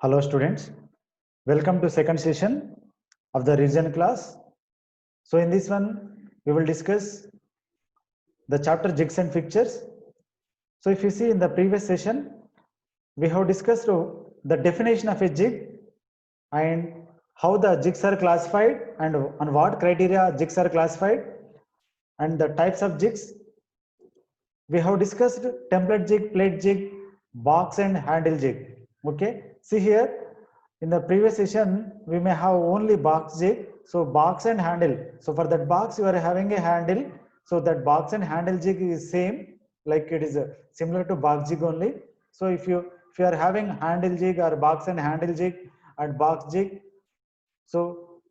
Hello students, welcome to second session of the revision class. So in this one, we will discuss the chapter jigs and fixtures. So if you see in the previous session, we have discussed the definition of a jig and how the jigs are classified and on what criteria jigs are classified and the types of jigs. We have discussed template jig, plate jig, box and handle jig. Okay, see here in the previous session we may have only box jig, so box and handle. So for that box you are having a handle, so that box and handle jig is same, like it is similar to box jig only. So if you are having handle jig or box and handle jig and box jig, so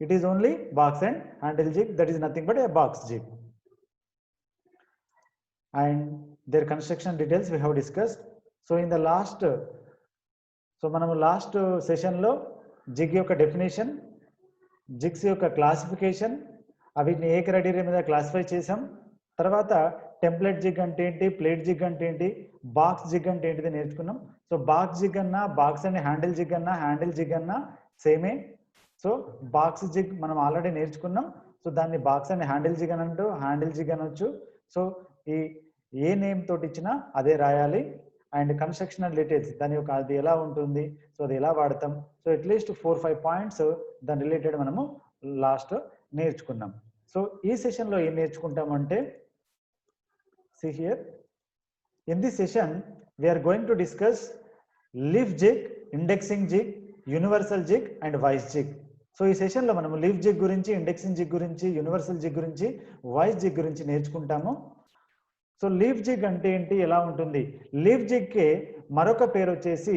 it is only box and handle jig, that is nothing but a box jig. And their construction details we have discussed. So in the last session lo jig యొక్క definition, jigs యొక్క classification, అవిటిని ఏ criteria మీద classify చేసాం. తర్వాత template zig అంటే ఏంటి, plate zig అంటే ఏంటి, బాక్స్ జిగ్ అంటే ఏంటిది నేర్చుకున్నాం. సో బాక్స్ జిగ్ అన్నా బాక్స్ అండ్ హ్యాండిల్ జిగ్ అన్నా హ్యాండిల్ జిగ్ అన్నా సేమే. సో బాక్స్ జిగ్ మనం ఆల్రెడీ నేర్చుకున్నాం, సో దాన్ని బాక్స్ అండ్ హ్యాండిల్ జిగ్ అని అంటూ హ్యాండిల్ జిగ్ అనొచ్చు. సో ఈ ఏ నేమ్ తోటి ఇచ్చినా అదే రాయాలి. అండ్ కన్స్ట్రక్షనల్ డీటెయిల్స్, దాని యొక్క అది ఎలా ఉంటుంది, సో అది ఎలా వాడతాం, సో అట్లీస్ట్ 4-5 పాయింట్స్ దాని రిలేటెడ్ మనము లాస్ట్ నేర్చుకున్నాం. సో ఈ సెషన్లో ఏం నేర్చుకుంటామంటే, see here, in this session we are going to discuss leaf jig, indexing jig, universal jig and vice jig. So ఈ సెషన్లో మనము లీఫ్ జిగ్ గురించి, ఇండెక్సింగ్ జిగ్ గురించి, యూనివర్సల్ జిగ్ గురించి, వాయిస్ జిగ్ గురించి నేర్చుకుంటాము. సో లీఫ్ జిగ్ అంటే ఏంటి, ఎలా ఉంటుంది? లీఫ్ జిగ్ కి మరొక పేరు వచ్చేసి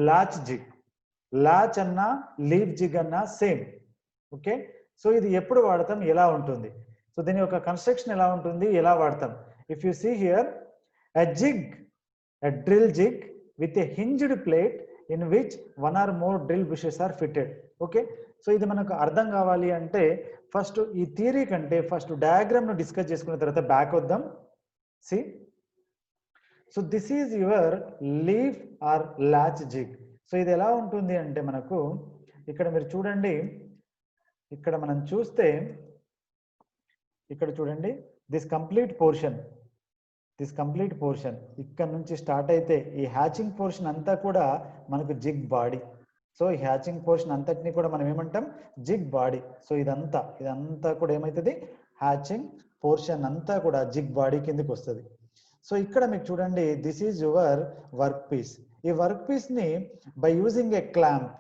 లాచ్ జిగ్. లాచ్ అన్నా లీఫ్ జిగ్ అన్నా సేమ్. ఓకే, సో ఇది ఎప్పుడు వాడతాం, ఎలా ఉంటుంది, సో దీని యొక్క కన్స్ట్రక్షన్ ఎలా ఉంటుంది, ఎలా వాడతాం. If you see here, a jig, a drill jig with a hinged plate in which 1 or more drill bushes are fitted. Okay, so ఇది మనకు అర్థం కావాలి అంటే ఫస్ట్ ఈ థియరీ కంటే ఫస్ట్ డయాగ్రామ్ ను డిస్కస్ చేసుకున్న తర్వాత బ్యాక్ వద్దాం. See, so this is your leaf or latch jig. So ఇది ఎలా ఉంటుంది అంటే మనకు ఇక్కడ మీరు చూడండి, ఇక్కడ మనం చూస్తే ఇక్కడ చూడండి, దిస్ కంప్లీట్ పోర్షన్ ఇక్కడ నుంచి స్టార్ట్ అయితే ఈ హ్యాచింగ్ పోర్షన్ అంతా కూడా మనకు జిగ్ బాడీ. సో ఈ హ్యాచింగ్ పోర్షన్ అంతటిని కూడా మనం ఏమంటాం, జిగ్ బాడీ. సో ఇదంతా కూడా ఏమవుతుంది, హ్యాచింగ్ పోర్షన్ అంతా కూడా జిగ్ బాడీ కిందకి వస్తుంది. సో ఇక్కడ మీకు చూడండి, this is your work piece. ఈ వర్క్ పీస్ ని by using a clamp,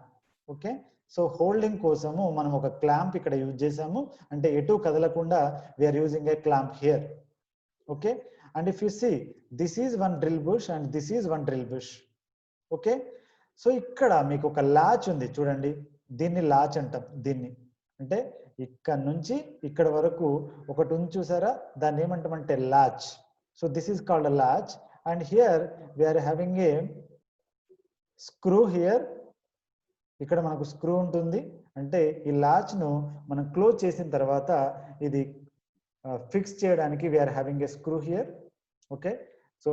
okay, so holding కోసము మనం ఒక క్లాంప్ ఇక్కడ యూజ్ చేసాము, అంటే ఎటు కదలకుండా we are using a clamp here. Okay, and if you see, this is one drill bush and this is one drill bush. Okay, so ఇక్కడ మీకు ఒక లాచ్ ఉంది చూడండి, దీన్ని లాచ్ అంటాం. దీన్ని అంటే ఇక్కడ నుంచి ఇక్కడ వరకు ఒకటి ఉంది చూసారా, దాన్ని ఏమంటామంటే latch. So this is called a latch. And here we are having a screw. Here ఇక్కడ మనకు స్క్రూ ఉంటుంది, అంటే ఈ లాచ్ ను మనం క్లోజ్ చేసిన తర్వాత ఇది ఫిక్స్ చేయడానికి we are having a screw here. Okay, so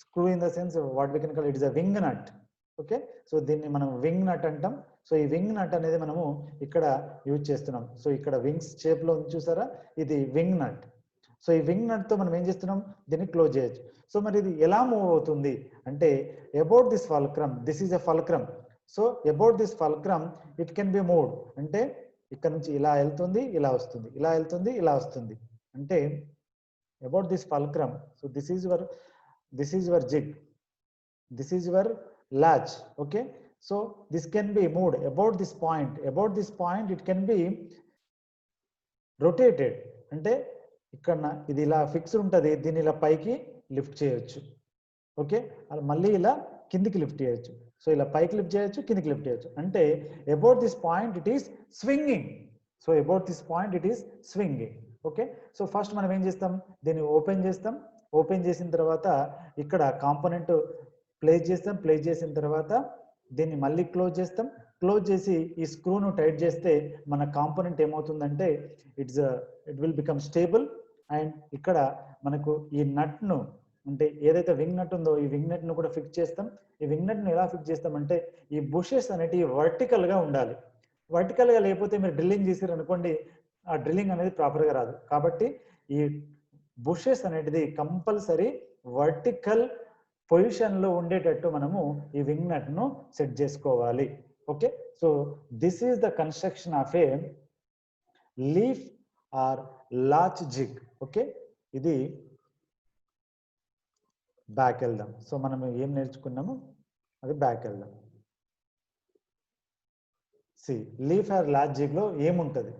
screw in the sense what we can call it is a wing nut. Okay, so దీన్ని మనం వింగ్ నట్ అంటాం. సో ఈ వింగ్ నట్ అనేది మనము ఇక్కడ యూజ్ చేస్తున్నాం. సో ఇక్కడ వింగ్స్ షేప్ లో చూసారా, ఇది వింగ్ నట్. సో ఈ వింగ్ నట్ తో మనం ఏం చేస్తున్నాం, దీన్ని క్లోజ్ చేయొచ్చు. సో మరి ఇది ఎలా మూవ్ అవుతుంది అంటే, about this fulcrum, this is a fulcrum. So about this fulcrum it can B moved, అంటే ఇక్కడ నుంచి ఇలా వెళ్తుంది, ఇలా వస్తుంది, ఇలా వెళ్తుంది, ఇలా వస్తుంది, అంటే about this fulcrum. So this is your zig, this is your latch. Okay, so this can be moved about this point it can be rotated, అంటే ఇక్కడ ఇది ఇలా ఫిక్స్ ఉంటుంది, దీన్ని ఇలా పైకి లిఫ్ట్ చేయొచ్చు. ఓకే, అది మళ్ళీ ఇలా కిందికి లిఫ్ట్ చేయొచ్చు. సో ఇలా పైకి లిఫ్ట్ చేయొచ్చు, కిందికి లిఫ్ట్ చేయొచ్చు, అంటే about this point it is swinging. So about this point it is swinging. Okay, so first మనం ఏం చేస్తాం, దీన్ని ఓపెన్ చేస్తాం. ఓపెన్ చేసిన తర్వాత ఇక్కడ కాంపోనెంట్ ప్లేస్ చేసిన తర్వాత దీన్ని మళ్ళీ క్లోజ్ చేస్తాం. క్లోజ్ చేసి ఈ స్క్రూను టైట్ చేస్తే మన కాంపోనెంట్ ఏమవుతుందంటే it will become stable. And ఇక్కడ మనకు ఈ నట్ను అంటే ఏదైతే వింగ్ నట్ ఉందో ఈ వింగ్ నట్ ను కూడా ఫిక్స్ చేస్తాం. ఈ వింగ్ నట్ ను ఎలా ఫిక్స్ చేస్తామంటే ఈ బుషెస్ అనేటివి వర్టికల్ గా ఉండాలి. వర్టికల్ గా లేకపోతే మీరు డ్రిల్లింగ్ చేసారు అనుకోండి, ఆ డ్రిల్లింగ్ అనేది ప్రాపర్ గా రాదు. కాబట్టి ఈ బుషెస్ అనేది కంపల్సరీ వర్టికల్ పొజిషన్ లో ఉండేటట్టు మనము ఈ వింగ్ నట్ ను సెట్ చేసుకోవాలి. Okay, so this is the construction of a leaf or latch jig. Okay, ఇది బ్యాక్ వెళ్దాం. సో మనం ఏం నేర్చుకున్నాము అది బ్యాక్ వెళ్దాం. See leaf or latch jig లో ఏముంటది?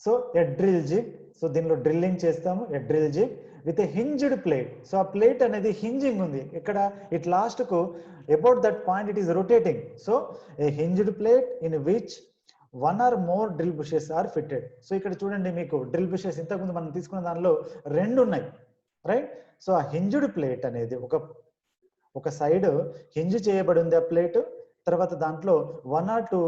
So a drill jig, so దీనిలో డ్రిల్లింగ్ చేస్తాము. A drill jig with a hinged plate. So ఆ ప్లేట్ అనేది హింజింగ్ ఉంది ఇక్కడ, ఇట్ లాస్ట్ కు about that point it is rotating. So a hinged plate in which one or more drill bushes are fitted. So ఇక్కడ చూడండి మీకు drill bushes ఇంతకుముందు మనం తీసుకున్న దానిలో 2 ఉన్నాయి, రైట్? సో ఆ హింజ్డ్ ప్లేట్ అనేది ఒక సైడ్ హింజ్ చేయబడి ఉంది ఆ ప్లేట్, తర్వాత దాంట్లో 1 or 2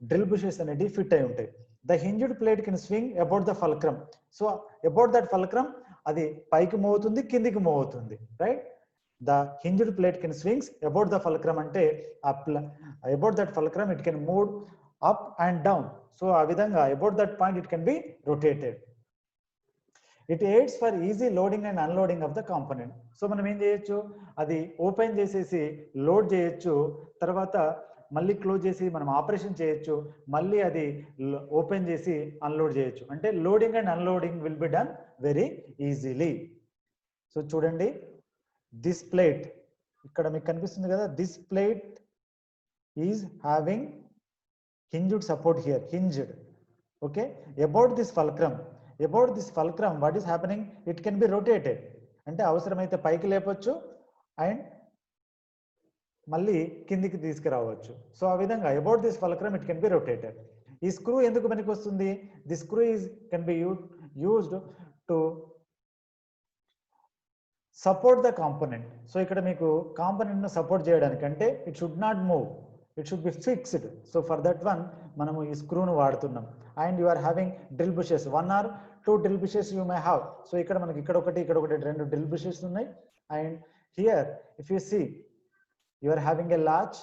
డ్రిల్ బుషెస్ అనేవి ఫిట్ అయి ఉంటాయి. The hinged plate can swing about the fulcrum. So about that fulcrum అది పైకి మూవ్ అవుతుంది, కిందికి మూవ్ అవుతుంది, right? The hinged plate can swings about the fulcrum అంటే about that fulcrum it can move up and down. So ఆ విధంగా about that point it can be rotated. It aids for easy loading and unloading of the component. So మనం ఏం చేయొచ్చు, అది open చేసేసి load చేయొచ్చు, తర్వాత మళ్ళీ క్లోజ్ చేసి మనం ఆపరేషన్ చేయొచ్చు, మళ్ళీ అది ఓపెన్ చేసి అన్లోడ్ చేయొచ్చు. అంటే loading and unloading will be done very easily. So చూడండి, దిస్ ప్లేట్ ఇక్కడ మీకు కనిపిస్తుంది కదా, this plate is having hinged support here, hinged. Okay, about this fulcrum, what is happening? It can be rotated. అంటే అవసరమైతే పైకి లేపొచ్చు అండ్ మళ్ళీ కిందికి తీసుకురావచ్చు. సో ఆ విధంగా about this fulcrum it can be rotated. ఈ స్క్రూ ఎందుకు పనికి వస్తుంది? The screw can be used to support the component. So ఇక్కడ మీకు కాంపోనెంట్ ను సపోర్ట్ చేయడానికి, అంటే it should not move, it should be fixed. So for that one మనము ఈ స్క్రూను వాడుతున్నాం. And you are having drill bushes, 1 or 2 drill bushes you may have. So ఇక్కడ మనకి ఇక్కడ ఒకటి 2 డ్రిల్ బుషెస్ ఉన్నాయి. And here if you see you are having a latch,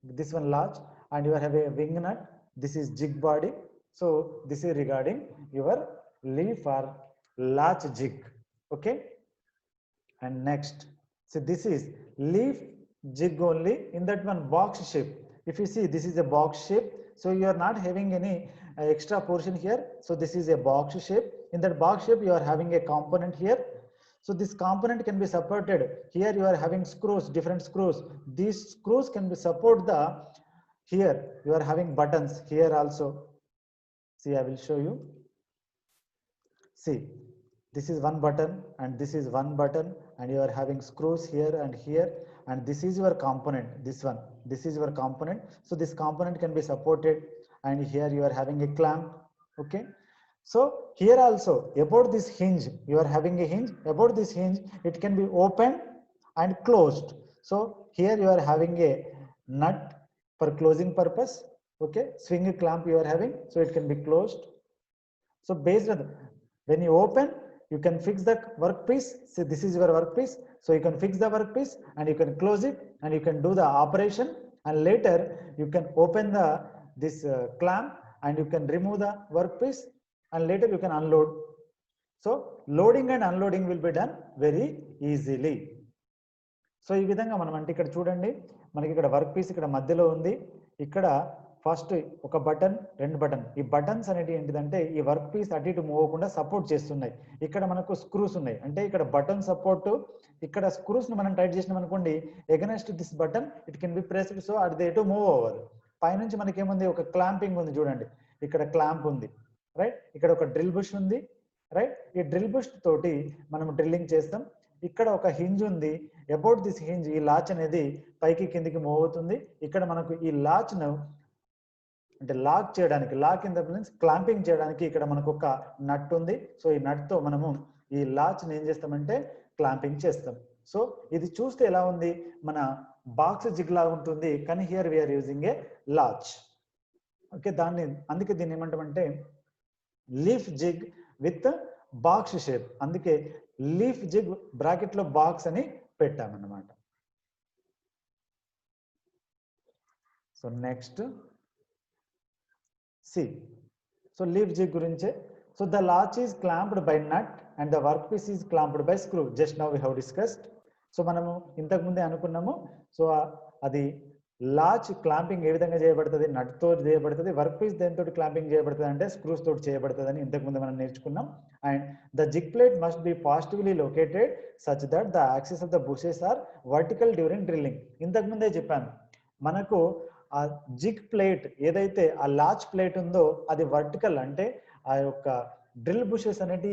this one latch, and you are having a wing nut, this is jig body. So this is regarding your leaf or latch jig. Okay, and next, so this is leaf jig only in that one box shape. If you see, this is a box shape, so you are not having any extra portion here. So this is a box shape. In that box shape you are having a component here. So this component can be supported. Here you are having screws, different screws. These screws can be support the, here you are having buttons here also. See, I will show you. See, this is one button and this is one button, and you are having screws here and here, and this is your component, this one, this is your component. So this component can be supported, and here you are having a clamp. Okay, so here also about this hinge you are having a hinge. About this hinge it can be opened and closed. So here you are having a nut for closing purpose. Okay, swing clamp you are having, so it can be closed. So based on when you open, you can fix the workpiece. See, this is your workpiece, so you can fix the workpiece and you can close it and you can do the operation, and later you can open this clamp and you can remove the workpiece, and later you can unload. So loading and unloading will be done very easily. So ఈ విధంగా మనం, అంటే ఇక్కడ చూడండి మనకి ఇక్కడ work piece ఇక్కడ మధ్యలో ఉంది, ఇక్కడ ఫస్ట్ ఒక బటన్, 2 బటన్. ఈ బటన్స్ అనేవి ఏంటిదంటే ఈ వర్క్ పీస్ అటు ఇటు మూవ్ అవ్వకుండా సపోర్ట్ చేస్తున్నాయి. ఇక్కడ మనకు స్క్రూస్ ఉన్నాయి, అంటే ఇక్కడ బటన్ సపోర్ట్, ఇక్కడ స్క్రూస్ ని మనం టైట్ చేసినాం అనుకోండి, against this button it can B pressed, so అది ఎటు మూవ్ అవ్వదు. పైనుంచి మనకి ఏముంది, ఒక క్లాంపింగ్ ఉంది చూడండి, ఇక్కడ క్లాంప్ ఉంది, రైట్? ఇక్కడ ఒక డ్రిల్ బుష్ ఉంది, రైట్? ఈ డ్రిల్ బుష్ తోటి మనం డ్రిల్లింగ్ చేస్తాం. ఇక్కడ ఒక హింజ్ ఉంది, అబౌట్ దిస్ హింజ్ ఈ లాచ్ అనేది పైకి కిందికి మూవ్ అవుతుంది. ఇక్కడ మనకు ఈ లాచ్ ను అంటే లాక్ చేయడానికి, lock in the means clamping చేయడానికి ఇక్కడ మనకు ఒక నట్ ఉంది. సో ఈ నట్ తో మనము ఈ లాచ్ ని ఏం చేస్తామంటే క్లాంపింగ్ చేస్తాం. సో ఇది చూస్తే ఎలా ఉంది, మన బాక్స్ జిగ్ లాగా ఉంటుంది, కానీ here we are using a latch. Okay, అందుకే దీన్ని ఏమంటామంటే leaf jig with box shape, అందుకే లీఫ్ జిగ్ బ్రాకెట్ లో బాక్స్ అని పెట్టామన్నమాట. So next see, so leaf jig గురించే. So the latch is clamped by nut and the work piece is clamped by screw, just now we have discussed. So మనము ఇంతకు ముందే అనుకున్నాము. So అది latch clamping ఏ విధంగా చేయబడుతుంది, నట్ తో చేయబడుతుంది. వర్క్ పీస్ దేంతో క్లాంపింగ్ చేయబడుతుంది అంటే స్క్రూస్ తోటి చేయబడుతుంది అని ఇంతకు ముందు మనం నేర్చుకున్నాం. And the jig plate must be positively located such that the axis of the bushes are vertical during drilling. ఇంతకు ముందే చెప్పాను, మనకు ఆ జిగ్ ప్లేట్ ఏదైతే ఆ లాచ్ ప్లేట్ ఉందో అది వర్టికల్, అంటే ఆ యొక్క డ్రిల్ బుషెస్ అనేది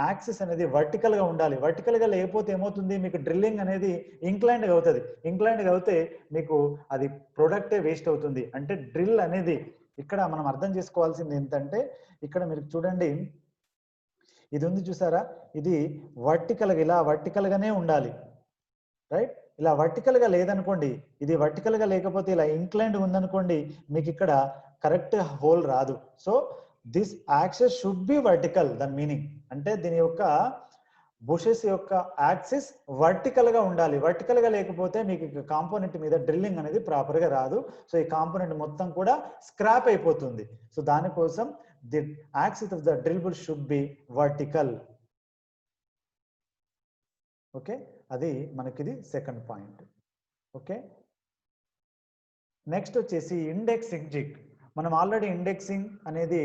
యాక్సిస్ అనేది వర్టికల్ గా ఉండాలి. వర్టికల్ గా లేకపోతే ఏమవుతుంది, మీకు డ్రిల్లింగ్ అనేది ఇంక్లైన్డ్ గా అవుతుంది. ఇంక్లైన్డ్ గా అవుతే మీకు అది ప్రొడక్టే వేస్ట్ అవుతుంది. అంటే డ్రిల్ అనేది ఇక్కడ మనం అర్థం చేసుకోవాల్సింది ఏంటంటే, ఇక్కడ మీరు చూడండి ఇది ఉంది చూసారా, ఇది వర్టికల్ గా ఇలా వర్టికల్ గానే ఉండాలి, రైట్. ఇలా వర్టికల్ గా లేదనుకోండి, ఇది వర్టికల్ గా లేకపోతే ఇలా ఇంక్లైన్డ్ ఉందనుకోండి, మీకు ఇక్కడ కరెక్ట్ హోల్ రాదు. So this axis should be vertical, దాని మీనింగ్ అంటే దీని యొక్క బుషెస్ యొక్క యాక్సిస్ వర్టికల్ గా ఉండాలి. వర్టికల్ గా లేకపోతే మీకు కాంపోనెంట్ మీద డ్రిల్లింగ్ అనేది ప్రాపర్ గా రాదు. సో ఈ కాంపోనెంట్ మొత్తం కూడా స్క్రాప్ అయిపోతుంది. సో దానికోసం the axis of the drill bush should be vertical. Okay, అది మనకిది సెకండ్ పాయింట్. ఓకే, నెక్స్ట్ వచ్చేసి ఇండెక్సింగ్ జిగ్. మనం ఆల్రెడీ ఇండెక్సింగ్ అనేది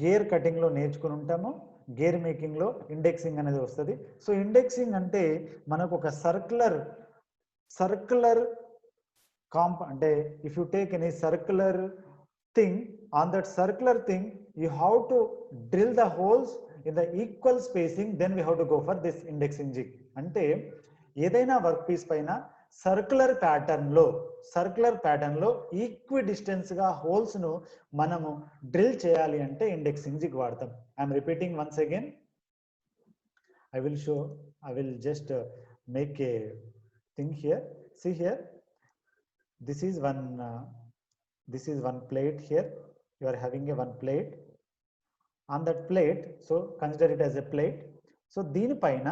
గేర్ కటింగ్ లో నేర్చుకుని ఉంటాము. గేర్ మేకింగ్ లో ఇండెక్సింగ్ అనేది వస్తుంది. సో ఇండెక్సింగ్ అంటే మనకు ఒక సర్క్యులర్ అంటే if you take any circular thing, on that circular thing you have to drill the holes in the equal spacing, then we have to go for this indexing jig. అంటే ఏదైనా work piece పైన circular pattern లో equidistance గా holes ను మనము drill చేయాలి అంటే indexing jig వాడతాం. I'm repeating once again. I will just make a thing here. See here, this is one plate here. You are having a one plate. On that plate, so consider it as a plate. So దీని పైన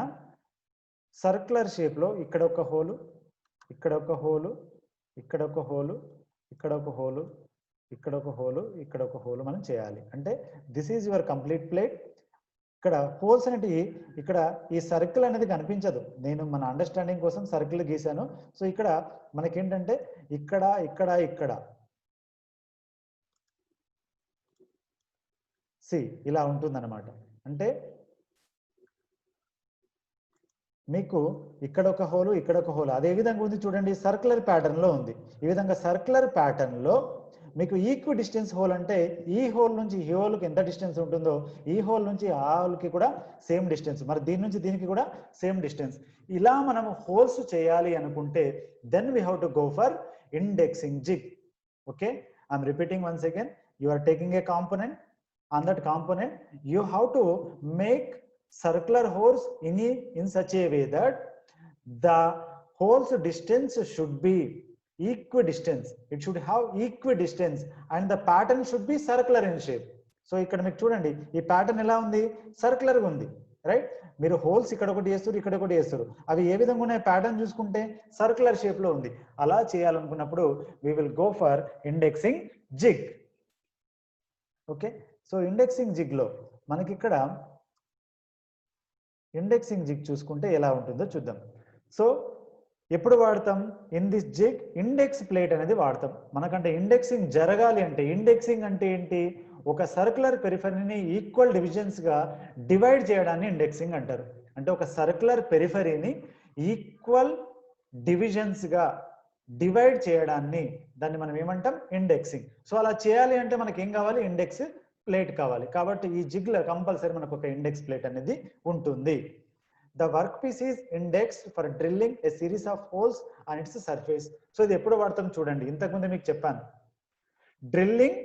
circular shape లో ఇక్కడ ఒక hole, ఇక్కడ ఒక hole, ఇక్కడ ఒక hole, ఇక్కడ ఒక హోలు, ఇక్కడ ఒక హోలు, ఇక్కడ ఒక హోలు మనం చేయాలి. అంటే this is your complete plate. ఇక్కడ హోల్స్ అనేటివి ఇక్కడ ఈ సర్కిల్ అనేది కనిపించదు, నేను మన అండర్స్టాండింగ్ కోసం సర్కిల్ గీసాను. సో ఇక్కడ మనకేంటంటే ఇక్కడ ఇక్కడ ఇక్కడ సి ఇలా ఉంటుందన్నమాట. అంటే మీకు ఇక్కడ ఒక హోలు, ఇక్కడ ఒక హోలు, అదే విధంగా ఉంది చూడండి, సర్క్యులర్ ప్యాటర్న్ లో ఉంది. ఈ విధంగా సర్క్యులర్ ప్యాటర్న్ లో మీకు ఈక్వి డిస్టెన్స్ హోల్ అంటే ఈ హోల్ నుంచి ఈ హోల్కి ఎంత డిస్టెన్స్ ఉంటుందో ఈ హోల్ నుంచి ఆ హోల్కి కూడా సేమ్ డిస్టెన్స్, మరి దీని నుంచి దీనికి కూడా సేమ్ డిస్టెన్స్. ఇలా మనము హోల్స్ చేయాలి అనుకుంటే then we have to go for indexing jig. Okay, I'm repeating once again. You are taking a component. On that component you have to make circular holes in such a way that the holes distance should be equidistance. It should have equidistance and the pattern should be circular in shape. So ఇక్కడ మీకు చూడండి ఈ pattern ఎలా ఉంది, circular గా ఉంది, right. మీరు holes ఇక్కడ ఒకటి వేస్తారు, ఇక్కడ ఒకటి వేస్తారు, అవి ఏ విధంగా ఉన్నాయి ప్యాటర్న్ చూసుకుంటే సర్క్యులర్ షేప్ లో ఉంది. అలా చేయాలనుకున్నప్పుడు we will go for indexing jig. Okay, so indexing zig లో మనకి ఇక్కడ ఇండెక్సింగ్ జిగ్ చూసుకుంటే ఎలా ఉంటుందో చూద్దాం. సో ఎప్పుడు వాడతాం, in this zig index plate అనేది వాడతాం. మనకంటే ఇండెక్సింగ్ జరగాలి అంటే, ఇండెక్సింగ్ అంటే ఏంటి, ఒక సర్క్యులర్ పెరిఫరీని ఈక్వల్ డివిజన్స్ గా డివైడ్ చేయడాన్ని ఇండెక్సింగ్ అంటారు. అంటే ఒక సర్క్యులర్ పెరిఫరీని ఈక్వల్ డివిజన్స్ గా డివైడ్ చేయడాన్ని దాన్ని మనం ఏమంటాం, ఇండెక్సింగ్. సో అలా చేయాలి అంటే మనకి ఏం కావాలి, ఇండెక్స్ ప్లేట్ కావాలి. కాబట్టి ఈ జిగ్ లో కంపల్సరీ మనకు ఒక ఇండెక్స్ ప్లేట్ అనేది ఉంటుంది. The work piece is indexed for drilling a series of holes on its surface. So ఇది ఎప్పుడు వాడతాం చూడండి, ఇంతకుముందు మీకు చెప్పాను, drilling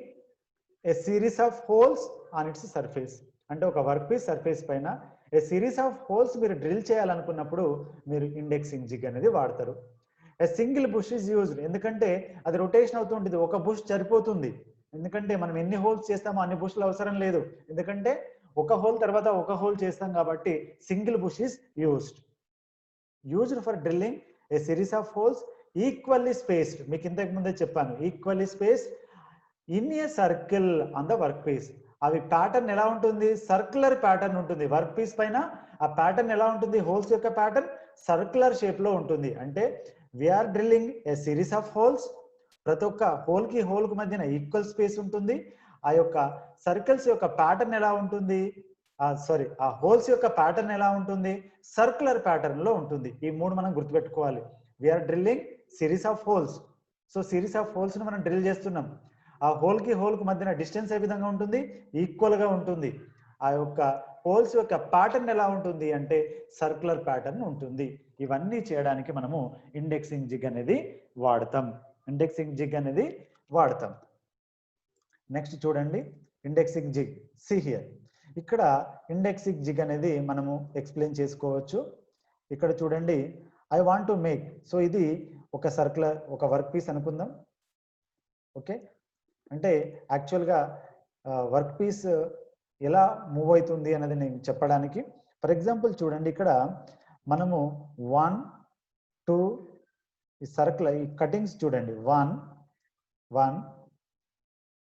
a series of holes on its surface అంటే ఒక వర్క్ పీస్ సర్ఫేస్ పైన ఏ సిరీస్ ఆఫ్ హోల్స్ మీరు డ్రిల్ చేయాలనుకున్నప్పుడు మీరు ఇండెక్సింగ్ జిగ్ అనేది వాడతారు. A single bush is used, ఎందుకంటే అది రొటేషన్ అవుతుంటుంది, ఒక బుష్ సరిపోతుంది. ఎందుకంటే మనం ఎన్ని హోల్స్ చేస్తామో అన్ని బుష్లు అవసరం లేదు, ఎందుకంటే ఒక హోల్ తర్వాత ఒక హోల్ చేస్తాం కాబట్టి single bush is used for drilling a series of holes equally spaced. మీకు ఇంతకు ముందే చెప్పాను, equally spaced in a circle on the work piece. అవి ప్యాటర్న్ ఎలా ఉంటుంది? సర్క్యులర్ ప్యాటర్న్ ఉంటుంది. వర్క్ పీస్ పైన ఆ ప్యాటర్న్ ఎలా ఉంటుంది? హోల్స్ యొక్క ప్యాటర్న్ సర్క్యులర్ షేప్ లో ఉంటుంది. అంటే we're drilling a series of holes. ప్రతి ఒక్క హోల్ కి మధ్యన ఈక్వల్ స్పేస్ ఉంటుంది. ఆ యొక్క సర్కిల్స్ యొక్క ప్యాటర్న్ ఎలా ఉంటుంది? ఆ హోల్స్ యొక్క ప్యాటర్న్ ఎలా ఉంటుంది? సర్క్యులర్ ప్యాటర్న్ లో ఉంటుంది. ఈ మూడు మనం గుర్తుపెట్టుకోవాలి. We're drilling series of holes. So series of holes ని మనం డ్రిల్ చేస్తున్నాం. ఆ హోల్ కి మధ్యన డిస్టెన్స్ ఏ విధంగా ఉంటుంది? ఈక్వల్ గా ఉంటుంది. ఆ యొక్క హోల్స్ యొక్క ప్యాటర్న్ ఎలా ఉంటుంది అంటే సర్క్యులర్ ప్యాటర్న్ ఉంటుంది. ఇవన్నీ చేయడానికి మనము ఇండెక్సింగ్ జిగ్ అనేది వాడతాం. నెక్స్ట్ చూడండి ఇండెక్సింగ్ జిగ్. See here. ఇక్కడ ఇండెక్సింగ్ జిగ్ అనేది మనము ఎక్స్ప్లెయిన్ చేసుకోవచ్చు. ఇక్కడ చూడండి, I want to make. So ఇది ఒక సర్క్యులర్, ఒక వర్క్ పీస్ అనుకుందాం. ఓకే, అంటే యాక్చువల్గా వర్క్ పీస్ ఎలా మూవ్ అవుతుంది అనేది నేను చెప్పడానికి. ఫర్ ఎగ్జాంపుల్ చూడండి, ఇక్కడ మనము 1 2 ఈ సర్కిల్, ఈ కటింగ్స్ చూడండి. 1 1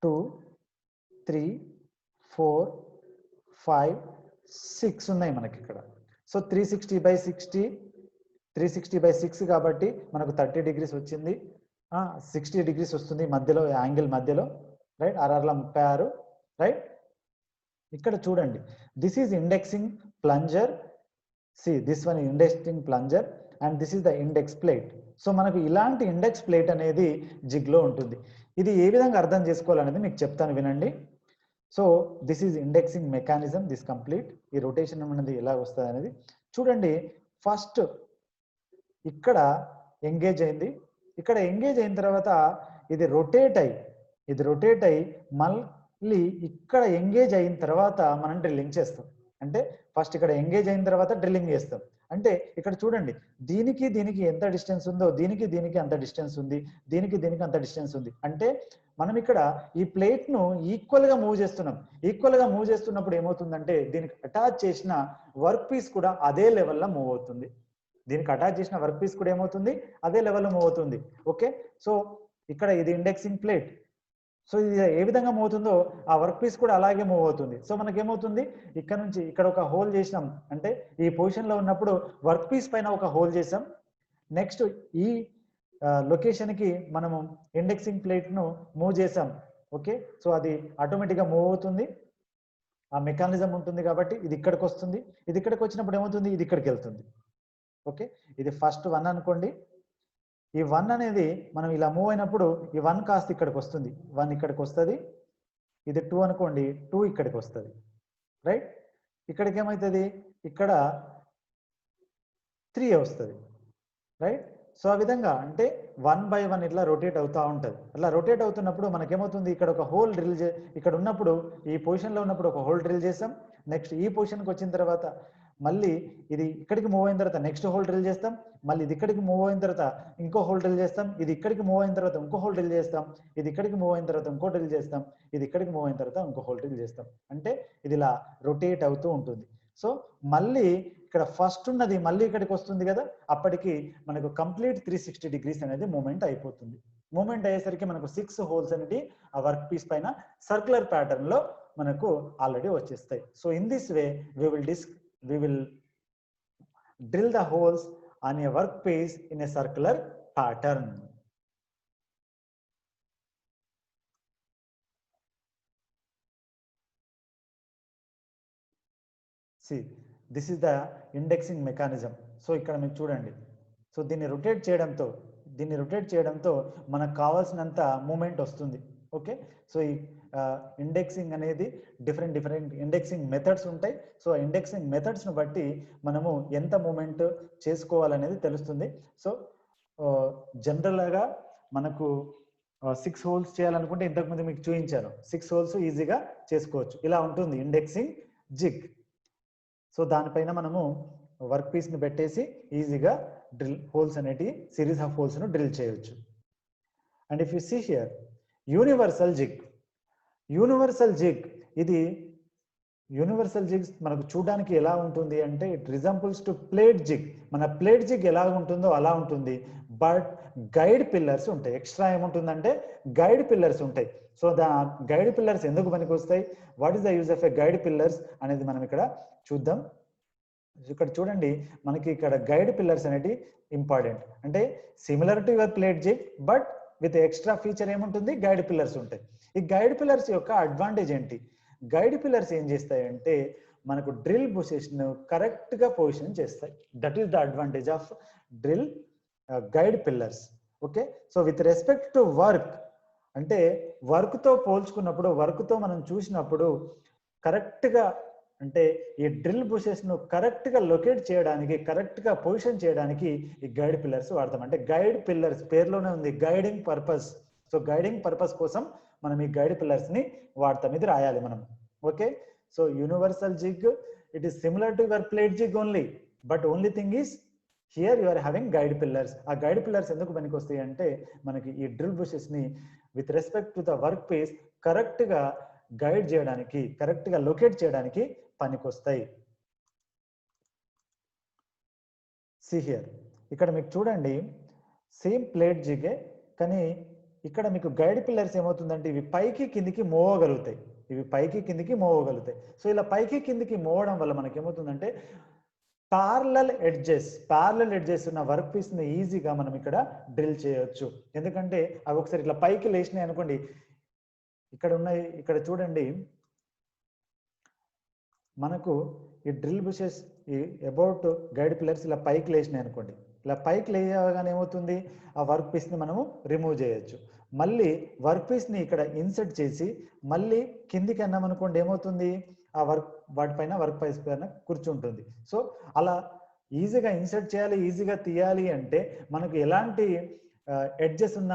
2 3 4 5 6 ఉన్నాయి మనకి ఇక్కడ. సో 360/60 కాబట్టి మనకు 30 degrees వచ్చింది. 60 degrees వస్తుంది మధ్యలో, యాంగిల్ మధ్యలో, రైట్? 66 రైట్? ఇక్కడ చూడండి, this is indexing plunger. See this one indexing plunger and this is the index plate. So మనకు ఇలాంటి ఇండెక్స్ ప్లేట్ అనేది జిగ్ లో ఉంటుంది. ఇది ఏ విధంగా అర్థం చేసుకోవాలనేది మీకు చెప్తాను, వినండి. So this is indexing mechanism, this complete. ఈ రొటేషన్ అనేది ఎలా వస్తుంది అనేది చూడండి. ఫస్ట్ ఇక్కడ ఎంగేజ్ అయింది. ఇక్కడ ఎంగేజ్ అయిన తర్వాత ఇది రొటేట్ అయ్యి మళ్ళీ ఇక్కడ ఎంగేజ్ అయిన తర్వాత మనం డ్రిల్లింగ్ చేస్తాం. అంటే ఫస్ట్ ఇక్కడ ఎంగేజ్ అయిన తర్వాత డ్రిల్లింగ్ చేస్తాం. అంటే ఇక్కడ చూడండి, దీనికి ఎంత డిస్టెన్స్ ఉందో దీనికి అంత డిస్టెన్స్ ఉంది, దీనికి అంత డిస్టెన్స్ ఉంది. అంటే మనం ఇక్కడ ఈ ప్లేట్ ను ఈక్వల్ గా మూవ్ చేస్తున్నాం. ఈక్వల్ గా మూవ్ చేస్తున్నప్పుడు ఏమవుతుందంటే దీనికి అటాచ్ చేసిన వర్క్ పీస్ కూడా అదే లెవెల్లో మూవ్ అవుతుంది. అదే లెవెల్లో మూవ్ అవుతుంది. ఓకే, సో ఇక్కడ ఇది ఇండెక్సింగ్ ప్లేట్. సో ఇది ఏ విధంగా మూవ్ అవుతుందో ఆ వర్క్ పీస్ కూడా అలాగే మూవ్ అవుతుంది. సో మనకేమవుతుంది, ఇక్కడ నుంచి ఇక్కడ ఒక హోల్ చేసినాం, అంటే ఈ పొజిషన్ లో ఉన్నప్పుడు వర్క్ పీస్ పైన ఒక హోల్ చేసాం. నెక్స్ట్ ఈ లొకేషన్ కి మనము ఇండెక్సింగ్ ప్లేట్ ను మూవ్ చేసాం. ఓకే, సో అది ఆటోమేటిక్ గా మూవ్ అవుతుంది. ఆ మెకానిజం ఉంటుంది కాబట్టి ఇది ఇక్కడికి వస్తుంది. ఇది ఇక్కడికి వచ్చినప్పుడు ఏమవుతుంది, ఇది ఇక్కడికి వెళ్తుంది. ఓకే, ఇది ఫస్ట్ 1 అనుకోండి. ఈ 1 అనేది మనం ఇలా మూవ్ అయినప్పుడు ఈ 1 కాస్త ఇక్కడికి వస్తుంది, 1 ఇక్కడికి వస్తుంది. ఇది 2 అనుకోండి, 2 ఇక్కడికి వస్తుంది, రైట్? ఇక్కడికి ఏమవుతుంది, ఇక్కడ 3 వస్తుంది, రైట్? సో ఆ విధంగా అంటే 1 by 1 ఇట్లా రొటేట్ అవుతూ ఉంటుంది. అట్లా రొటేట్ అవుతున్నప్పుడు మనకేమవుతుంది, ఇక్కడ ఒక హోల్ డ్రిల్ ఇక్కడ ఉన్నప్పుడు ఈ పొజిషన్లో ఉన్నప్పుడు ఒక హోల్ డ్రిల్ చేస్తాం. నెక్స్ట్ ఈ పొజిషన్కి వచ్చిన తర్వాత మళ్ళీ ఇది ఇక్కడికి మూవ్ అయిన తర్వాత నెక్స్ట్ హోల్ డ్రిల్ చేస్తాం. మళ్ళీ ఇది ఇక్కడికి మూవ్ అయిన తర్వాత ఇంకో హోల్ డ్రిల్ చేస్తాం. ఇది ఇక్కడికి మూవ్ అయిన తర్వాత ఇంకో హోల్ డ్రిల్ చేస్తాం. ఇది ఇక్కడికి మూవ్ అయిన తర్వాత ఇంకో డ్రిల్ చేస్తాం. ఇది ఇక్కడికి మూవ్ అయిన తర్వాత ఇంకో హోల్ డ్రిల్ చేస్తాం. అంటే ఇది ఇలా రొటేట్ అవుతూ ఉంటుంది. సో మళ్ళీ ఇక్కడ ఫస్ట్ ఉన్నది మళ్ళీ ఇక్కడికి వస్తుంది కదా, అప్పటికి మనకు కంప్లీట్ 360 degrees అనేది మూమెంట్ అయిపోతుంది. మూమెంట్ అయ్యేసరికి మనకు 6 హోల్స్ అనేది ఆ వర్క్ పీస్ పైన సర్క్యులర్ ప్యాటర్న్ లో మనకు ఆల్రెడీ వచ్చేస్తాయి. So in this way we will drill the holes on a workpiece in a circular pattern. See, this is the indexing mechanism. So ఇక్కడ మీరు చూడండి, సో దీన్ని రొటేట్ చేయడంతో మనకు కావాల్సినంత మూమెంట్ వస్తుంది. ఓకే, సో ఈ ఇండెక్సింగ్ అనేది డిఫరెంట్ ఇండెక్సింగ్ మెథడ్స్ ఉంటాయి. సో ఇండెక్సింగ్ మెథడ్స్ను బట్టి మనము ఎంత మూమెంట్ చేసుకోవాలనేది తెలుస్తుంది. సో జనరల్గా మనకు 6 హోల్స్ చేయాలనుకుంటే ఇంతకుముందు మీకు చూపించాను, 6 హోల్స్ ఈజీగా చేసుకోవచ్చు. ఇలా ఉంటుంది ఇండెక్సింగ్ జిగ్. సో దానిపైన మనము వర్క్ పీస్ని పెట్టేసి ఈజీగా డ్రిల్ హోల్స్ అనేటి సిరీస్ ఆఫ్ హోల్స్ను డ్రిల్ చేయొచ్చు. And if you see here universal jig ఇది యూనివర్సల్ జిగ్ మనకు చూడడానికి ఎలా ఉంటుంది అంటే it resembles to plate jig. మన ప్లేట్ జిగ్ ఎలా ఉంటుందో అలా ఉంటుంది, బట్ గైడ్ పిల్లర్స్ ఉంటాయి. ఎక్స్ట్రా ఏముంటుందంటే గైడ్ పిల్లర్స్ ఉంటాయి. సో ద గైడ్ పిల్లర్స్ ఎందుకు పనికి వస్తాయి, what is the use of a guide pillars అనేది మనం ఇక్కడ చూద్దాం. ఇక్కడ చూడండి, మనకి ఇక్కడ గైడ్ పిల్లర్స్ అనేటి ఇంపార్టెంట్. అంటే similar to your plate jig but with extra feature ఏముంటుంది, గైడ్ పిల్లర్స్ ఉంటాయి. ఈ గైడ్ పిల్లర్స్ యొక్క అడ్వాంటేజ్ ఏంటి? గైడ్ పిల్లర్స్ ఏం చేస్తాయంటే మనకు డ్రిల్ పొజిషన్ కరెక్ట్ గా పొజిషన్ చేస్తాయి. That is the advantage of drill guide pillars. Okay, so with respect to work, అంటే వర్క్ తో పోల్చుకున్నప్పుడు, వర్క్ తో మనం చూసినప్పుడు కరెక్ట్ గా, అంటే ఈ డ్రిల్ బుషెస్ ను కరెక్ట్ గా లొకేట్ చేయడానికి, కరెక్ట్ గా పొజిషన్ చేయడానికి ఈ గైడ్ పిల్లర్స్ వాడతాం. అంటే గైడ్ పిల్లర్స్ పేరులోనే ఉంది guiding purpose. So guiding purpose కోసం మనం ఈ గైడ్ పిల్లర్స్ ని వాడతాం. ఇది రాయాలి మనం. Okay, so universal jig it is similar to your plate jig only, but only thing is here you are having guide pillars. ఆ గైడ్ పిల్లర్స్ ఎందుకు పనికి వస్తాయి అంటే మనకి ఈ డ్రిల్ బుషెస్ ని with respect to the work piece correct గా guide చేయడానికి, కరెక్ట్ గా లొకేట్ చేయడానికి పనికొస్తాయి. సి హియర్, ఇక్కడ మీకు చూడండి సేమ్ ప్లేట్ జిగే, కానీ ఇక్కడ మీకు గైడ్ పిల్లర్స్ ఏమవుతుందంటే ఇవి పైకి కిందికి మూవ్ అవ్వగలుగుతాయి. ఇవి పైకి కిందికి మూవ్ అవ్వగలుగుతాయి. సో ఇలా పైకి కిందికి మూవ్ అవడం వల్ల మనకి ఏమవుతుందంటే ప్యారలల్ ఎడ్జెస్ ఉన్న వర్క్ పీస్ ని ఈజీగా మనం ఇక్కడ డ్రిల్ చేయొచ్చు. ఎందుకంటే అవి ఒకసారి ఇట్లా పైకి లేచినాయి అనుకోండి, ఇక్కడ ఉన్నాయి, ఇక్కడ చూడండి మనకు ఈ డ్రిల్ బుషెస్ ఈ అబౌట్ గైడ్ పిల్లర్స్ ఇలా పైకి లేచినాయి అనుకోండి, ఇలా పైకి లేయగానే ఏమవుతుంది, ఆ వర్క్ పీస్ ని మనము రిమూవ్ చేయొచ్చు. మళ్ళీ వర్క్ పీస్ ని ఇక్కడ ఇన్సర్ట్ చేసి మళ్ళీ కిందికి అన్నాం అనుకోండి, ఏమవుతుంది, ఆ వాటిపైన వర్క్ పీస్ పైన కూర్చుంటుంది. సో అలా ఈజీగా ఇన్సర్ట్ చేయాలి, ఈజీగా తీయాలి అంటే మనకు ఎలాంటి ఎడ్జెస్ ఉన్న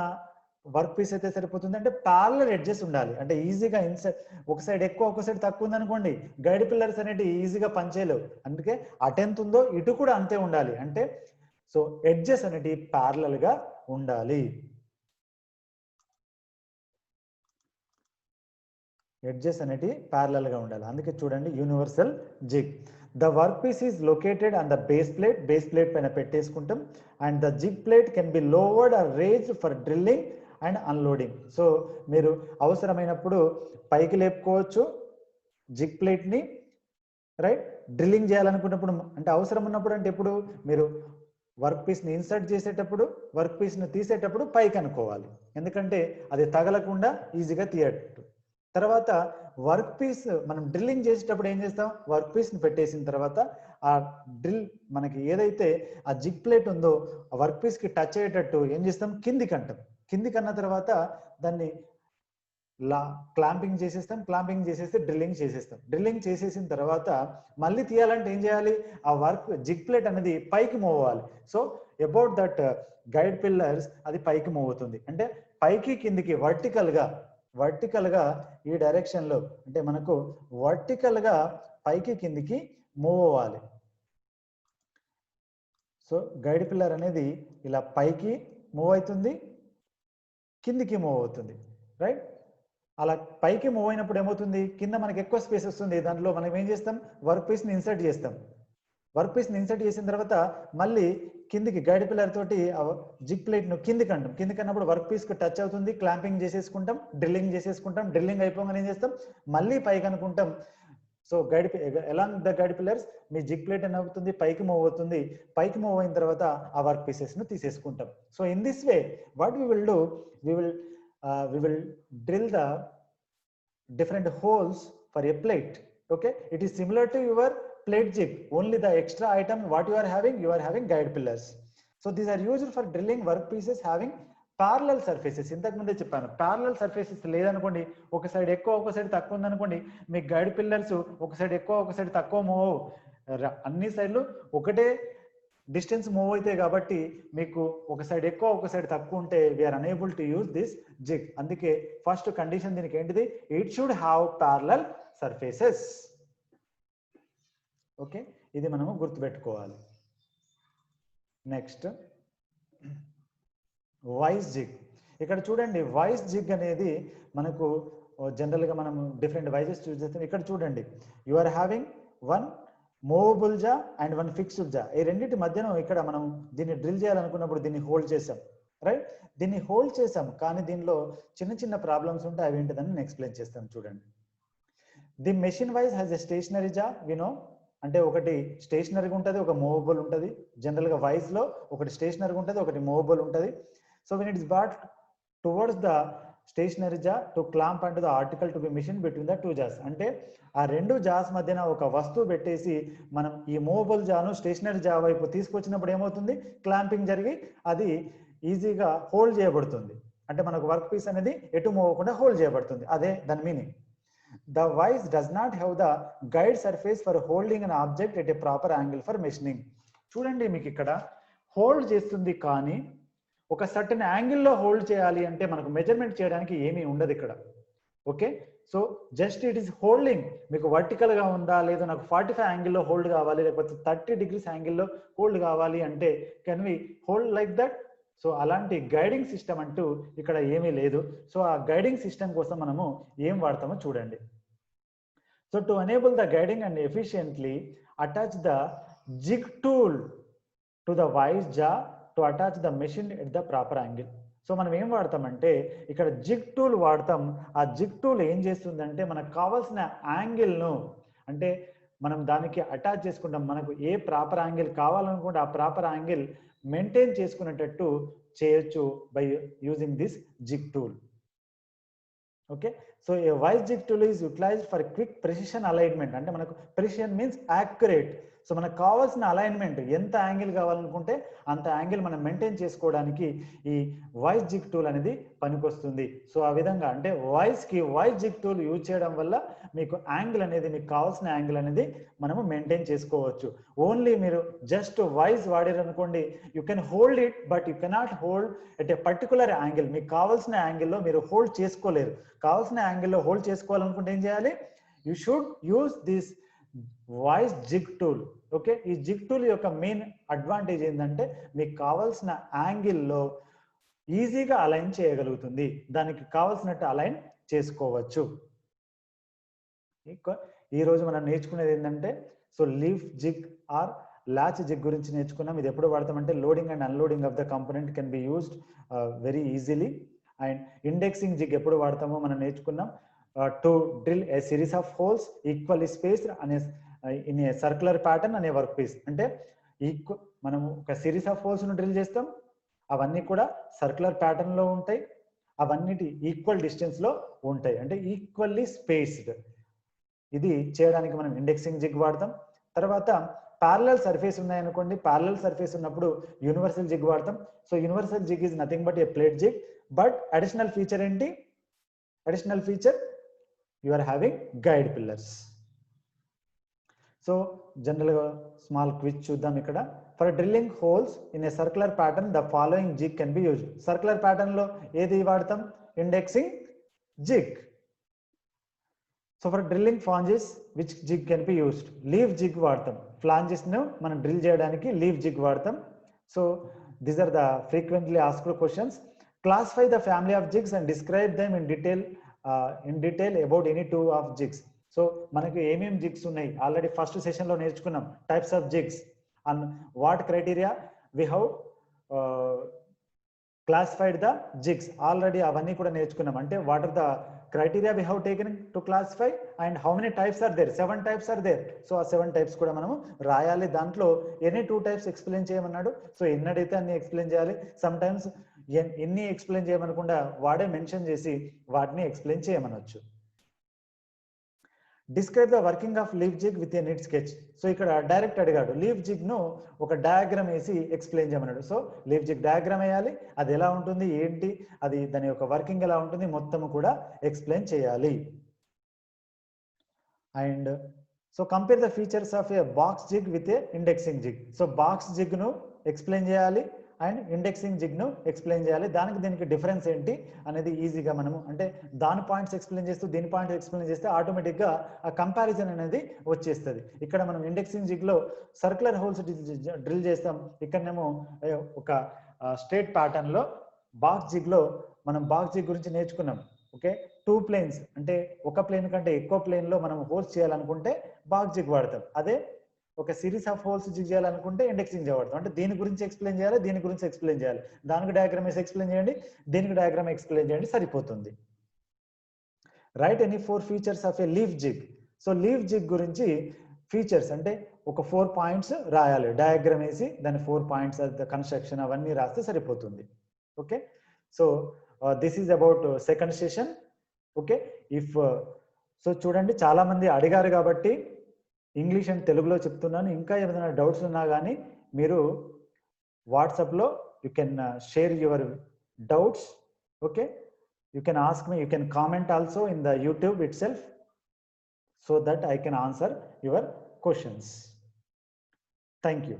వర్క్ పీస్ అయితే సరిపోతుంది అంటే ప్యారలల్ ఎడ్జెస్ ఉండాలి. అంటే ఈజీగా ఇన్సర్ట్, ఒక సైడ్ ఎక్కువ ఒక సైడ్ తక్కువ ఉంది అనుకోండి, గైడ్ పిల్లర్స్ అనేవి ఈజీగా పనిచేయలేవు. అందుకే అటు ఎంత ఉందో ఇటు కూడా అంతే ఉండాలి. అంటే సో ఎడ్జెస్ అనేవి ప్యారలల్ గా ఉండాలి. ఎడ్జెస్ అనేవి ప్యారలల్ గా ఉండాలి. అందుకే చూడండి universal jig. The work piece is located on the base plate పైన పెట్టేసుకుంటాం. And the jig plate can be lowered or raised for drilling and unloading. So మీరు అవసరమైనప్పుడు పైకి లేపుకోవచ్చు జిగ్ ప్లేట్ ని, రైట్. డ్రిల్లింగ్ చేయాలనుకున్నప్పుడు, అంటే అవసరం ఉన్నప్పుడు, అంటే ఎప్పుడు మీరు వర్క్ పీస్ ని ఇన్సర్ట్ చేసేటప్పుడు, వర్క్ పీస్ ని తీసేటప్పుడు పైకి అనుకోవాలి, ఎందుకంటే అది తగలకుండా ఈజీగా తీయట్టు. తర్వాత వర్క్ పీస్ మనం డ్రిల్లింగ్ చేసేటప్పుడు ఏం చేస్తాం, వర్క్ పీస్ ని పెట్టేసిన తర్వాత ఆ డ్రిల్ మనకి ఏదైతే ఆ జిగ్ ప్లేట్ ఉందో ఆ వర్క్ పీస్ కి టచ్ అయ్యేటట్టు ఏం చేస్తాం, కిందికి అంటాం. కిందికి అన్న తర్వాత దాన్ని క్లాంపింగ్ చేసేస్తాం. క్లాంపింగ్ చేసేస్తే డ్రిల్లింగ్ చేసేస్తాం. డ్రిల్లింగ్ చేసేసిన తర్వాత మళ్ళీ తీయాలంటే ఏం చేయాలి, ఆ వర్క్ జిగ్ ప్లేట్ అనేది పైకి మూవ్ అవ్వాలి. So about that guide pillars అది పైకి మూవ్ అవుతుంది. అంటే పైకి కిందికి వర్టికల్ గా ఈ డైరెక్షన్ లో, అంటే మనకు వర్టికల్ గా పైకి కిందికి మూవ్ అవ్వాలి. సో గైడ్ పిల్లర్ అనేది ఇలా పైకి మూవ్ అవుతుంది, కిందికి మూవ్ అవుతుంది, రైట్. అలా పైకి మూవ్ అయినప్పుడు ఏమవుతుంది, కింద మనకి ఎక్కువ స్పేస్ వస్తుంది. దాంట్లో మనం ఏం చేస్తాం, వర్క్ పీస్ ని ఇన్సర్ట్ చేస్తాం. వర్క్ పీస్ ని ఇన్సర్ట్ చేసిన తర్వాత మళ్ళీ కిందికి గైడ్ పిల్లర్ తోటి జిగ్ ప్లేట్ ను కిందికి అంటాం. కిందికి అన్నప్పుడు వర్క్ పీస్ కు టచ్ అవుతుంది, క్లాంపింగ్ చేసేసుకుంటాం, డ్రిల్లింగ్ చేసేసుకుంటాం. డ్రిల్లింగ్ అయిపోగానే ఏం చేస్తాం, మళ్ళీ పైకి అనుకుంటాం. So along the guide pillars me zig plate అని అవుతుంది, పైకి మూవ్ అవుతుంది. పైకి మూవ్ అయిన తర్వాత ఆ వర్క్ పీసెస్ ను తీసేసుకుంటాం. So in this way what we will do, we will drill the different holes for a plate. Okay, it is similar to your plate jig, only the extra item what you are having guide pillars. So these are used for drilling work pieces having parallel surfaces. ఇంతకు ముందే చెప్పాను, parallel surfaces లేదనుకోండి, ఒక side ఎక్కువ ఒక side తక్కువ ఉందనుకోండి, మీ guide pillars ఒక సైడ్ ఎక్కువ ఒక సైడ్ తక్కువ మూవ్, అన్ని సైడ్లు ఒకటే డిస్టెన్స్ మూవ్ అవుతాయి. కాబట్టి మీకు ఒక సైడ్ ఎక్కువ ఒక సైడ్ తక్కువ ఉంటే we're unable to use this jig. అందుకే ఫస్ట్ కండిషన్ దీనికి ఏంటిది, it should have parallel surfaces. Okay, ఇది మనము గుర్తుపెట్టుకోవాలి. Next vice jig. ఇక్కడ చూడండి, వైస్ జిగ్ అనేది మనకు జనరల్గా మనం డిఫరెంట్ వైజెస్ చూస్ చేస్తాం. ఇక్కడ చూడండి, you are having one movable jaw and one fixed jaw. ఈ రెండింటి మధ్యన ఇక్కడ మనం దీన్ని డ్రిల్ చేయాలనుకున్నప్పుడు దీన్ని హోల్డ్ చేసాం, రైట్? దీన్ని హోల్డ్ చేసాం, కానీ దీనిలో చిన్న చిన్న ప్రాబ్లమ్స్ ఉంటాయి. అవి ఏంటిదని నేను ఎక్స్ప్లెయిన్ చేస్తాను చూడండి. The machine vice has a stationary jaw, వినో, అంటే ఒకటి స్టేషనరీగా ఉంటుంది, ఒక మూవబుల్ ఉంటుంది. జనరల్గా వైజ్లో ఒకటి స్టేషనరీగా ఉంటుంది, ఒకటి మూవబుల్ ఉంటుంది. So when it is brought towards the stationary jaw to clamp and the article to be machined between the two jaws. అంటే ఆ రెండు జాస్ మధ్యన ఒక వస్తువు పెట్టేసి మనం ఈ మూవబుల్ జాను స్టేషనరీ జా వైపు తీసుకొచ్చినప్పుడు ఏమవుతుంది, క్లాంపింగ్ జరిగి అది ఈజీగా హోల్డ్ చేయబడుతుంది. అంటే మనకు వర్క్ పీస్ అనేది ఎటు మూవ్ అవ్వకుండా హోల్డ్ చేయబడుతుంది. అదే దాని meaning. The vise does not have the guide surface for holding an object at a proper angle for machining. చూడండి, మీకు ఇక్కడ హోల్డ్ చేస్తుంది, కానీ ఒక సర్టన్ యాంగిల్లో హోల్డ్ చేయాలి అంటే మనకు మెజర్మెంట్ చేయడానికి ఏమీ ఉండదు ఇక్కడ. Okay, so just it is holding. మీకు వర్టికల్ గా ఉందా లేదా, నాకు 45 యాంగిల్లో హోల్డ్ కావాలి, లేకపోతే 30 degrees యాంగిల్లో హోల్డ్ కావాలి అంటే can we hold like that? So అలాంటి గైడింగ్ సిస్టమ్ అంటూ ఇక్కడ ఏమీ లేదు. సో ఆ గైడింగ్ సిస్టమ్ కోసం మనము ఏం వాడతామో చూడండి. So to enable the guiding and efficiently attach the jig tool to the vise jaw to attach the machine at the proper angle. So మనం ఏం వాడతామంటే ఇక్కడ జిగ్ టూల్ వాడతాం. ఆ జిగ్ టూల్ ఏం చేస్తుందంటే మనకు కావాల్సిన యాంగిల్ను, అంటే మనం దానికి అటాచ్ చేసుకుంటాం. మనకు ఏ ప్రాపర్ యాంగిల్ కావాలనుకుంటే ఆ ప్రాపర్ యాంగిల్ మెయింటైన్ చేసుకునేటట్టు చేయొచ్చు by using this jig tool. Okay, so a vice jig tool is utilized for quick precision alignment. అంటే మనకు ప్రెసిషన్ మీన్స్ యాక్యురేట్. సో మనకు కావాల్సిన అలైన్మెంట్ ఎంత యాంగిల్ కావాలనుకుంటే అంత యాంగిల్ మనం మెయింటైన్ చేసుకోవడానికి ఈ వైజ్ జిగ్ టూల్ అనేది పనికొస్తుంది. సో ఆ విధంగా అంటే వైజ్ జిగ్ టూల్ యూజ్ చేయడం వల్ల మీకు యాంగిల్ అనేది, మీకు కావాల్సిన యాంగిల్ అనేది మనము మెయింటైన్ చేసుకోవచ్చు. ఓన్లీ మీరు జస్ట్ వైజ్ వాడారు అనుకోండి, you can hold it, but you cannot hold at a particular angle. మీకు కావాల్సిన యాంగిల్లో మీరు హోల్డ్ చేసుకోలేరు. కావాల్సిన యాంగిల్లో హోల్డ్ చేసుకోవాలనుకుంటే ఏం చేయాలి? You should use this wise jig tool. Okay, ఈ జిగ్ టూల్ యొక్క మెయిన్ అడ్వాంటేజ్ ఏంటంటే మీకు కావాల్సిన యాంగిల్లో ఈజీగా అలైన్ చేయగలుగుతుంది. దానికి కావాల్సినట్టు అలైన్ చేసుకోవచ్చు. ఈ రోజు మనం నేర్చుకునేది ఏంటంటే, so leaf jig or latch jig గురించి నేర్చుకున్నాం. ఇది ఎప్పుడు వాడతామంటే loading and unloading of the component can be used very easily. And indexing jig ఎప్పుడు వాడతామో మనం నేర్చుకున్నాం. To drill a series of holes equally spaced అనే ఇన్ ఏ సర్క్యులర్ ప్యాటర్న్ అనే వర్క్ పీస్. అంటే మనం ఒక సిరీస్ ఆఫ్ హోల్స్ ను డ్రిల్ చేస్తాం, అవన్నీ కూడా సర్క్యులర్ ప్యాటర్న్ లో ఉంటాయి, అవన్నిటి ఈక్వల్ డిస్టెన్స్ లో ఉంటాయి, అంటే ఈక్వల్లీ స్పేస్డ్. ఇది చేయడానికి మనం ఇండెక్సింగ్ జిగ్ వాడతాం. తర్వాత ప్యారలల్ సర్ఫేస్ ఉన్నాయనుకోండి, ప్యారలల్ సర్ఫేస్ ఉన్నప్పుడు యూనివర్సల్ జిగ్ వాడతాం. So universal jig is nothing but a plate jig. But additional feature ఏంటి? Additional feature, you are having guide pillars. So జనరల్గా స్మాల్ క్విజ్ చూద్దాం ఇక్కడ. For drilling holes in a circular pattern the following jig can be used. Circular pattern లో ఏది వాడతాం? Indexing jig. So for drilling flanges which jig can be used? Leaf jig వాడతాం. Flanges ను మనం drill చేయడానికి leaf jig వాడతాం. So these are the frequently asked questions. Classify the family of jigs and describe them in detail about any two of jigs. So మనకి ఏమేమి jigs ఉన్నాయి already first session లో నేర్చుకున్నాం. Types of jigs and what criteria we have classified the jigs, already అవన్నీ కూడా నేర్చుకున్నాం. అంటే what are the criteria we have taken to classify and how many types are there? 7 types are there. So ఆ 7 types కూడా మనము రాయాలి. దాంట్లో ఎన్ని 2 types ఎక్స్ప్లెయిన్ చేయమన్నాడు. సో ఎన్నడైతే అన్ని ఎక్స్ప్లెయిన్ చేయాలి. సమ్ టైమ్స్ ఎన్ని ఎక్స్ప్లెయిన్ చేయమనకుండా వాడే మెన్షన్ చేసి వాటిని ఎక్స్ప్లెయిన్ చేయమనొచ్చు. Describe the working of leaf jig with a neat sketch. So ఇక్కడ డైరెక్ట్ అడిగాడు, లీవ్ జిగ్ ను ఒక డయాగ్రామ్ వేసి ఎక్స్ప్లెయిన్ చేయమన్నాడు. సో లీవ్ జిగ్ డయాగ్రామ్ వేయాలి, అది ఎలా ఉంటుంది, ఏంటి, అది దాని యొక్క వర్కింగ్ ఎలా ఉంటుంది, మొత్తం కూడా ఎక్స్ప్లెయిన్ చేయాలి. And so compare the features of A box zig with A indexing jig. So box zig ను ఎక్స్ప్లెయిన్ చేయాలి అండ్ ఇండెక్సింగ్ జిగ్ ను ఎక్స్ప్లెయిన్ చేయాలి. దానికి దీనికి డిఫరెన్స్ ఏంటి అనేది ఈజీగా మనము, అంటే దాని పాయింట్స్ ఎక్స్ప్లెయిన్ చేస్తూ దీని పాయింట్స్ ఎక్స్ప్లెయిన్ చేస్తే ఆటోమేటిక్గా ఆ కంపారిజన్ అనేది వచ్చేస్తుంది. ఇక్కడ మనం ఇండెక్సింగ్ జిగ్ లో సర్క్యులర్ హోల్స్ డ్రిల్ చేస్తాం, ఇక్కడనేమో ఒక స్ట్రేట్ ప్యాటర్న్ లో. బాక్స్ జిగ్ లో మనం బాక్స్ జిగ్ గురించి నేర్చుకున్నాం. ఓకే, 2 ప్లేన్స్ అంటే ఒక ప్లేన్ కంటే ఎక్కువ ప్లేన్ లో మనం హోల్స్ చేయాలనుకుంటే బాక్స్ జిగ్ వాడతాం. అదే ఒక సిరీస్ ఆఫ్ హోల్స్ జిగ్ చేయాలనుకుంటే ఇండెక్సింగ్ జిగ్ వాడతాం. అంటే దీని గురించి ఎక్స్ప్లెయిన్ చేయాలి, దీని గురించి ఎక్స్ప్లెయిన్ చేయాలి, దానికి డయాగ్రామ్ వేసి ఎక్స్ప్లెయిన్ చేయండి, దీనికి డయాగ్రామ్ ఎక్స్ప్లెయిన్ చేయండి, సరిపోతుంది. Right any 4 features of a leaf zig. So leaf zig గురించి ఫీచర్స్ అంటే ఒక 4 పాయింట్స్ రాయాలి, డయాగ్రామ్ వేసి దాని 4 పాయింట్స్ కన్స్ట్రక్షన్ అవన్నీ రాస్తే సరిపోతుంది. Okay, so this is about second session. Okay, if so చూడండి చాలా మంది అడిగారు కాబట్టి ఇంగ్లీష్ అండ్ తెలుగులో చెప్తున్నాను. ఇంకా ఏదైనా డౌట్స్ ఉన్నా కానీ మీరు వాట్సాప్లో you can share your doubts. Okay, you can ask me, you can comment also in the YouTube itself so that I can answer your questions. Thank you.